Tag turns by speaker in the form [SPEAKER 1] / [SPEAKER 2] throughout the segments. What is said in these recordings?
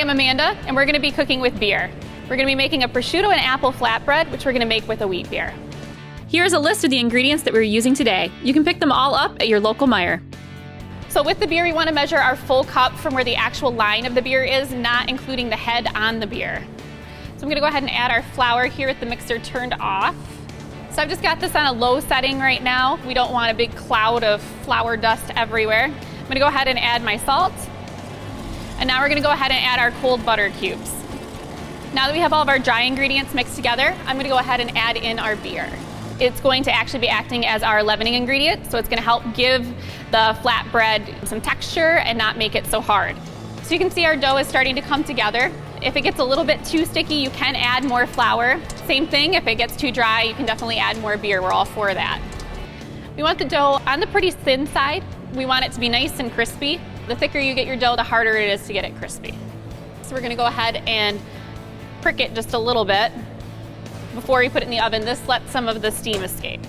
[SPEAKER 1] I'm Amanda, and we're going to be cooking with beer. We're going to be making a prosciutto and apple flatbread, which we're going to make with a wheat beer.
[SPEAKER 2] Here's a list of the ingredients that we're using today. You can pick them all up at your local Meijer.
[SPEAKER 1] So with the beer, we want to measure our full cup from where the actual line of the beer is, not including the head on the beer. So I'm going to go ahead and add our flour here with the mixer turned off. So I've just got this on a low setting right now. We don't want a big cloud of flour dust everywhere. I'm going to go ahead and add my salt. And now we're going to go ahead and add our cold butter cubes. Now that we have all of our dry ingredients mixed together, I'm going to go ahead and add in our beer. It's going to actually be acting as our leavening ingredient, so it's going to help give the flatbread some texture and not make it so hard. So you can see our dough is starting to come together. If it gets a little bit too sticky, you can add more flour. Same thing, if it gets too dry, you can definitely add more beer. We're all for that. We want the dough on the pretty thin side. We want it to be nice and crispy. The thicker you get your dough, the harder it is to get it crispy. So we're going to go ahead and prick it just a little bit before we put it in the oven. This lets some of the steam escape.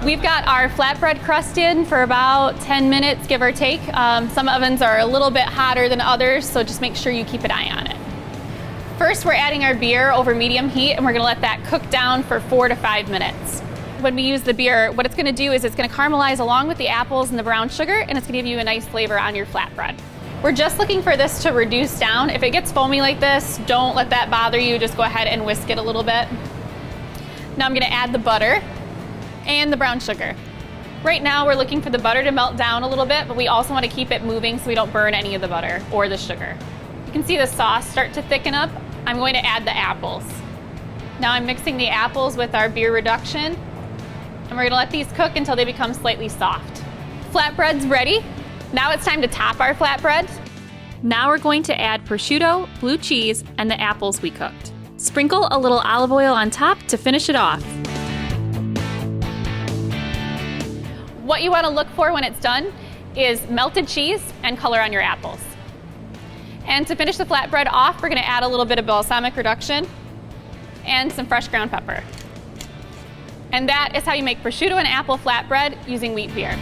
[SPEAKER 1] We've got our flatbread crust in for about 10 minutes, give or take. Some ovens are a little bit hotter than others, so just make sure you keep an eye on it. First, we're adding our beer over medium heat, and we're going to let that cook down for 4 to 5 minutes. When we use the beer, what it's going to do is it's going to caramelize along with the apples and the brown sugar, and it's going to give you a nice flavor on your flatbread. We're just looking for this to reduce down. If it gets foamy like this, don't let that bother you. Just go ahead and whisk it a little bit. Now I'm going to add the butter and the brown sugar. Right now we're looking for the butter to melt down a little bit, but we also want to keep it moving so we don't burn any of the butter or the sugar. You can see the sauce start to thicken up. I'm going to add the apples. Now I'm mixing the apples with our beer reduction, and we're going to let these cook until they become slightly soft. Flatbread's ready. Now it's time to top our flatbread.
[SPEAKER 2] Now we're going to add prosciutto, blue cheese, and the apples we cooked. Sprinkle a little olive oil on top to finish it off.
[SPEAKER 1] What you want to look for when it's done is melted cheese and color on your apples. And to finish the flatbread off, we're going to add a little bit of balsamic reduction and some fresh ground pepper. And that is how you make prosciutto and apple flatbread using wheat beer.